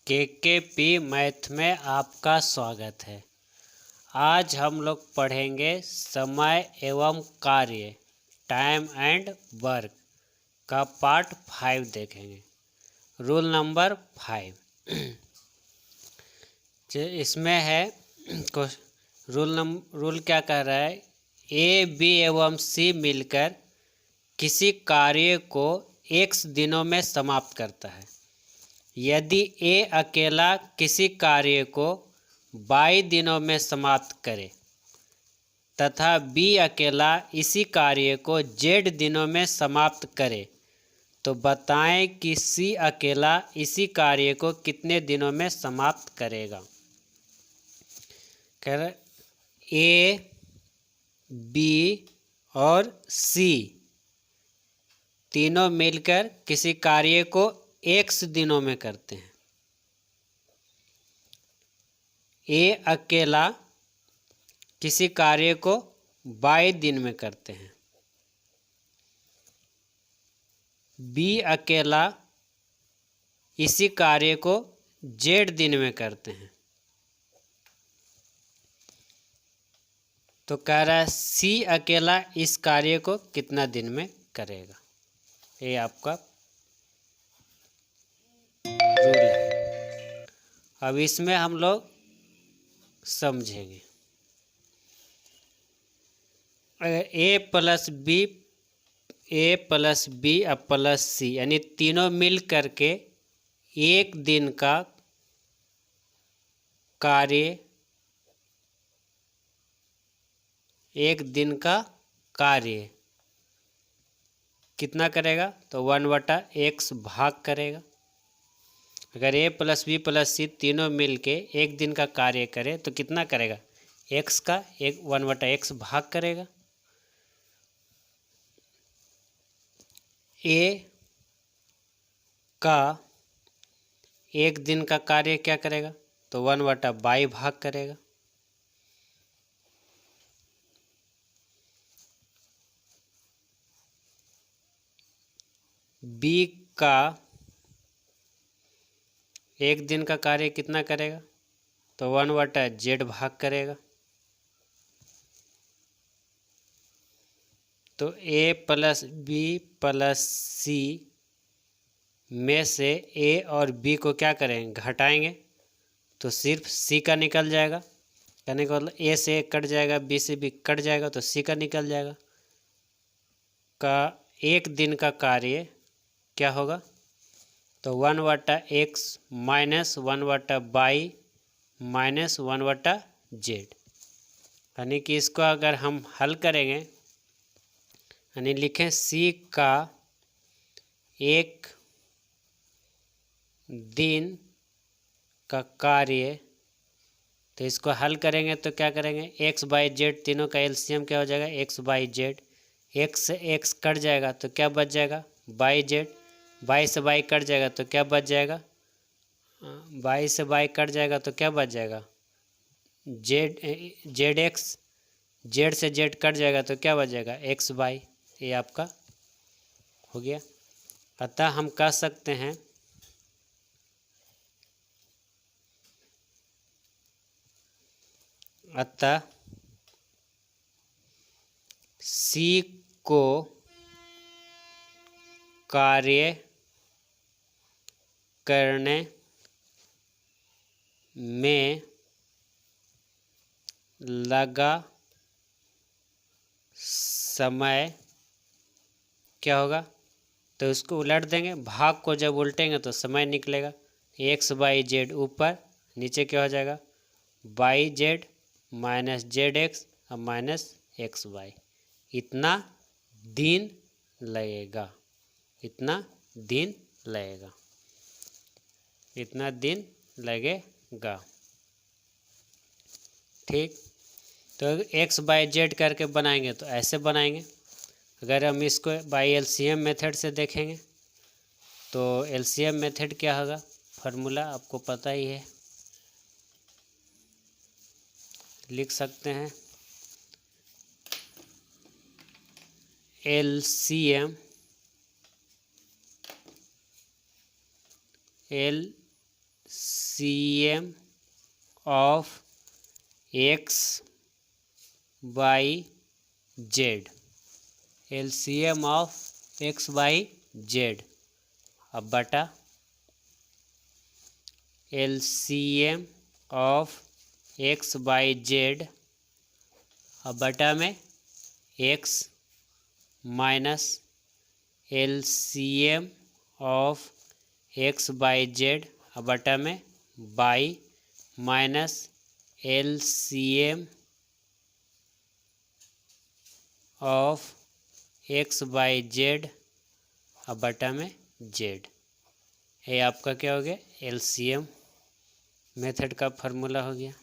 केकेपी math में आपका स्वागत है। आज हम लोग पढ़ेंगे समय एवं कार्य टाइम एंड वर्क का पार्ट 5 देखेंगे। रूल नंबर 5 इसमें है रूल क्या कह रहा है, ए बी एवं सी मिलकर किसी कार्य को x दिनों में समाप्त करता है। यदि ए अकेला किसी कार्य को 22 दिनों में समाप्त करे तथा बी अकेला इसी कार्य को z दिनों में समाप्त करे तो बताएं कि सी अकेला इसी कार्य को कितने दिनों में समाप्त करेगा। कह रहे ए बी और सी तीनों मिलकर किसी कार्य को x दिनों में करते हैं। ए अकेला किसी कार्य को 22 दिन में करते हैं। बी अकेला इसी कार्य को z दिन में करते हैं। तो कह रहा है सी अकेला इस कार्य को कितना दिन में करेगा। ये आपका रूल है। अब इसमें हम लोग समझेंगे। अगर ए प्लस बी और प्लस सी यानी तीनों मिल करके एक दिन का कार्य कितना करेगा तो 1/x भाग करेगा। अगर ए प्लस बी प्लस सी तीनों मिल के एक दिन का कार्य करे तो कितना करेगा, x का 1/x भाग करेगा। ए का एक दिन का कार्य क्या करेगा तो 1/22 भाग करेगा। बी का एक दिन का कार्य कितना करेगा तो 1/z भाग करेगा। तो ए प्लस बी प्लस सी में से ए और बी को क्या करेंगे, घटाएंगे तो सिर्फ सी का निकल जाएगा। कहने का मतलब ए से कट जाएगा, बी से बी कट जाएगा तो सी का निकल जाएगा। का एक दिन का कार्य क्या होगा तो 1/x minus 1/y minus 1/z। यानी कि इसको अगर हम हल करेंगे यानी लिखें सी का एक दिन का कार्य, तो इसको हल करेंगे तो क्या करेंगे, x/z तीनों का एलसीएम क्या हो जाएगा x/z। x से x कट जाएगा तो क्या बच जाएगा y/z। y से y कट जाएगा तो क्या बच जाएगा, y से y कट जाएगा तो क्या बच जाएगा zx। z से z कट जाएगा तो क्या बच जाएगा xy। ये आपका हो गया। अतः हम कह सकते हैं सी को कार्य करने में लगा समय क्या होगा तो उसको उलट देंगे, भाग को जब उल्टेंगे तो समय निकलेगा। x/z ऊपर, नीचे क्या हो जाएगा y/z माइनस zx और माइनस xy। इतना दिन लगेगा, इतना दिन लगेगा। ठीक, तो x/z करके बनाएंगे तो ऐसे बनाएंगे। अगर हम इसको बाई एलसीएम मेथड से देखेंगे तो एलसीएम मेथड क्या होगा, फार्मूला आपको पता ही है, लिख सकते हैं LCM LCM of x by Z, LCM of x by Z, अब बटा LCM of x by Z, अब बटा में x minus LCM of x by Z, अब बटा में by minus LCM of x by Z, अब बटा में जेड। ये आपका क्या हो गया, LCM मेथड का फार्मूला हो गया।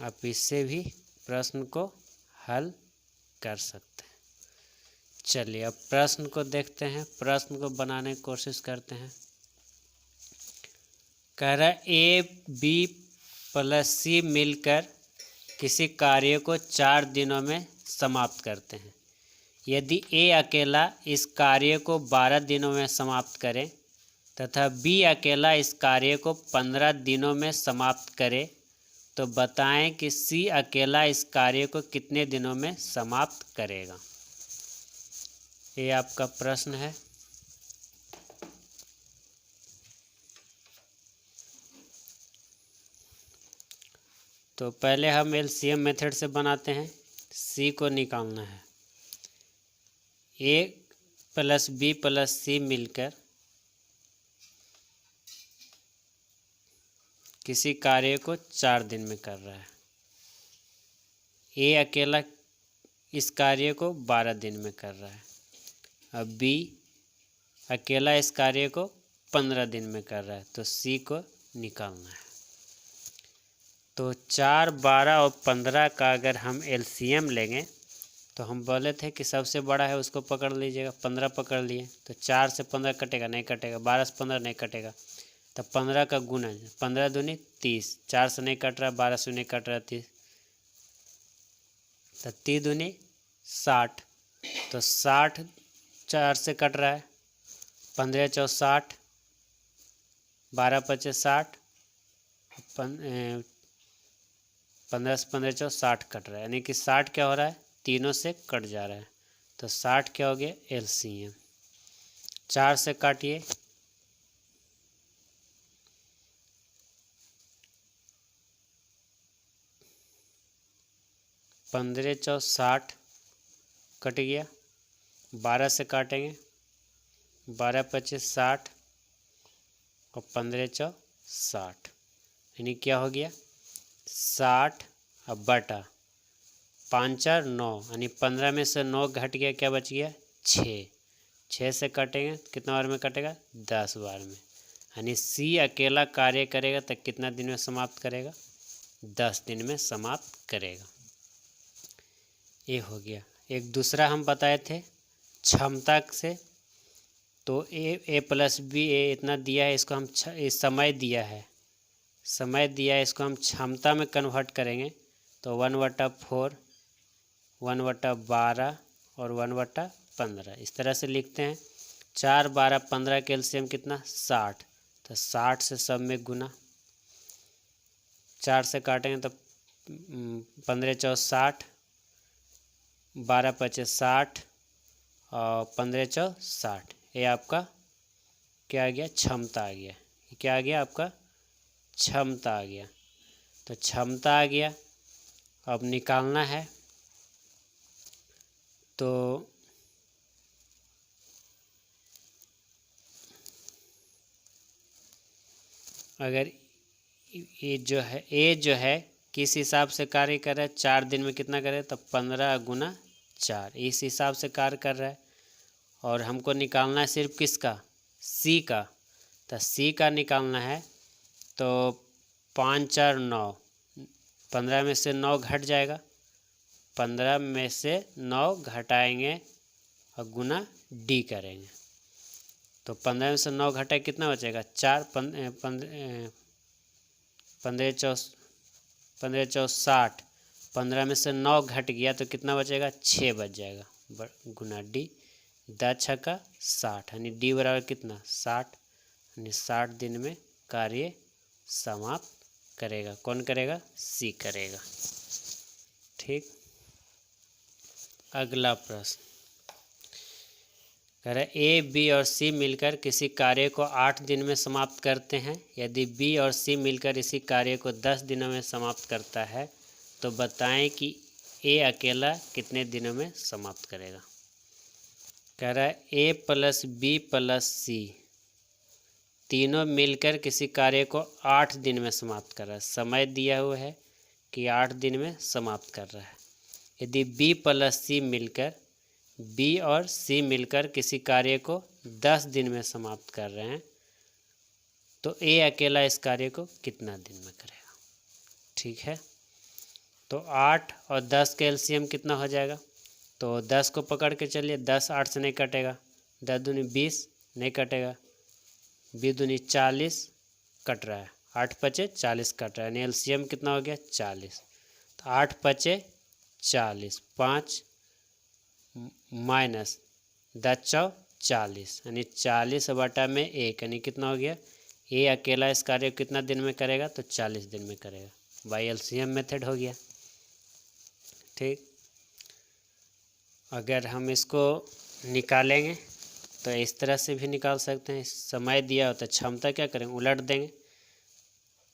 आप इससे भी प्रश्न को हल कर सकते हैं। चलिए अब प्रश्न को देखते हैं, प्रश्न को बनाने की कोशिश करते हैं। कह रहा है AB प्लस C मिलकर किसी कार्य को 4 दिनों में समाप्त करते हैं। यदि A अकेला इस कार्य को 12 दिनों में समाप्त करे तथा B अकेला इस कार्य को 15 दिनों में समाप्त करे तो बताएं कि C अकेला इस कार्य को कितने दिनों में समाप्त करेगा। ये आपका प्रश्न है। तो पहले हम LCM मेथड से बनाते हैं। C को निकालना है। A plus B plus C मिलकर किसी कार्य को 4 दिन में कर रहा है। A अकेला इस कार्य को 12 दिन में कर रहा है। अब B अकेला इस कार्य को 15 दिन में कर रहा है, तो C को निकालना है। तो 4, 12 और 15 का अगर हम LCM लेंगे तो हम बोले थे कि सबसे बड़ा है उसको पकड़ लीजिएगा, 15 पकड़ लिए। तो 4 से 15 कटेगा, नहीं कटेगा। 12 से 15 नहीं कटेगा, तब 15 का गुना है, 15 दूनी 30, 4 से नहीं कट रहा, 12 से नहीं कट रहा 30, तो 30 दूनी 60, तो 60 4 से कट रहा है, 15 चौ 60, 12 पचे 60, 15 से 15 चौ 60 कट रहा है, यानी कि 60 क्या हो रहा है, तीनों से कट जा रहा है। तो 60 क्या हो गया, LCM। 4 से काटिए, 15 चौ 60 कट गया। 12 से काटेंगे, 12 पचे 60 और 15 चौ 60, यानी क्या हो गया 60। अब बटा 5 4 9, यानी 15 में से 9 घट गया, क्या बच गया 6। 6 से काटेंगे, कितना बार में कटेगा, 10 बार में। यानी C अकेला कार्य करेगा तो कितना दिन में समाप्त करेगा, 10 दिन में समाप्त करेगा। ये हो गया। एक दूसरा हम बताए थे क्षमता से, तो A प्लस B इतना दिया है, इसको हम समय दिया है, समय दिया है, इसको हम क्षमता में कन्वर्ट करेंगे तो 1/4, 1/12 और 1/15 इस तरह से लिखते हैं। 4, 12, 15 के LCM कितना 60, तो 60 से सब में गुना। 4 से काटेंगे तो 15 चौ 60, 12 पचे 60 और 15 चौ 60। ये आपका क्या आ गया, क्षमता आ गया। ये क्या आ गया, आपका क्षमता आ गया। तो क्षमता आ गया, अब निकालना है। तो अगर ये जो है किस हिसाब से कार्य कर रहा है, 4 दिन में कितना करे, तो 15 गुना 4 इस हिसाब से कार्य कर रहा है। और हमको निकालना है सिर्फ किसका, C का। तो C का निकालना है तो 5 4 9, 15 में से 9 घट जाएगा, 15 में से 9 घटाएंगे और गुना D करेंगे। तो 15 में से 9 घटाए कितना बचेगा, 4, 15 चौ 60, 15 में से 9 घट गया तो कितना बचेगा, 6 बच जाएगा, गुना D। 10 छक्का 60, यानी D बराबर कितना 60, यानी 60 दिन में कार्य समाप्त करेगा। कौन करेगा? सी करेगा। ठीक। अगला प्रश्न कह रहा है ए, बी और सी मिलकर किसी कार्य को 8 दिन में समाप्त करते हैं। यदि बी और सी मिलकर इसी कार्य को 10 दिनों में समाप्त करता है तो बताएं कि ए अकेला कितने दिनों में समाप्त करेगा। कह रहा है ए प्लस बी प्लस सी तीनों मिलकर किसी कार्य को 8 दिन में समाप्त कर रहा है। समय दिया हुआ है कि 8 दिन में समाप्त कर रहा है। यदि बी प्लस सी मिलकर बी और सी मिलकर किसी कार्य को 10 दिन में समाप्त कर रहे हैं तो ए अकेला इस कार्य को कितना दिन में करेगा। ठीक है, तो 8 और 10 का एलसीएम कितना हो जाएगा? तो 10 को पकड़ के चलिए, 10 8 से नहीं कटेगा, 10 दूनी 20 नहीं कटेगा, 20 दूनी 40 कट रहा है, 8 पचे 40 कट रहा है, यानी एलसीएम कितना हो गया? 40। तो 8 पचे 40, 5 माइनस 10 चौ 40, यानी 40 बटा में 1, यानी कितना हो गया? ए अकेला इस कार्य को कितना दिन में करेगा? तो 40 दिन में करेगा। बाई एलसीएम मेथड हो गया। ठीक। अगर हम इसको निकालेंगे तो इस तरह से भी निकाल सकते हैं। समय दिया हो तो क्षमता क्या करेंगे? उलट देंगे।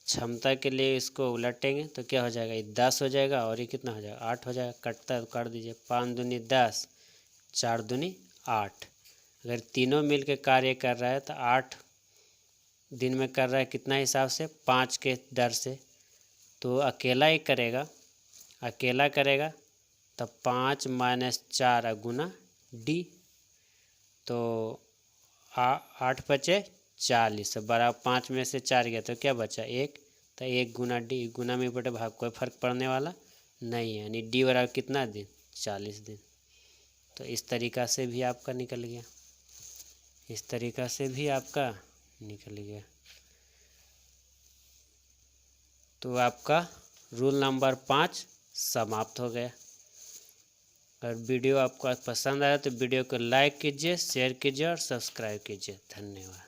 क्षमता के लिए इसको उलटेंगे तो क्या हो जाएगा? ये 10 हो जाएगा और ये कितना हो जाएगा? 8 हो जाएगा। कटता है तो काट दीजिए। 5 दूनी 10, 4 दूनी 8। अगर तीनों मिल के कार्य कर रहा है तो 8 दिन में कर रहा है कितना हिसाब से? 5 के दर से। तो अकेला ही करेगा, अकेला करेगा तब 5 माइनस 4 गुना डी। तो 8 बचे 40, बड़ा 5 में से 4 गया तो क्या बचा? 1। तो 1 गुना डी, गुना में बटे भाग, कोई फर्क पड़ने वाला नहीं है, यानी डी बराबर कितना दिन? 40 दिन। तो इस तरीक़ा से भी आपका निकल गया, इस तरीक़ा से भी आपका निकल गया। तो आपका रूल नंबर 5 समाप्त हो गया। अगर वीडियो आपको पसंद आया तो वीडियो को लाइक कीजिए, शेयर कीजिए और सब्सक्राइब कीजिए। धन्यवाद।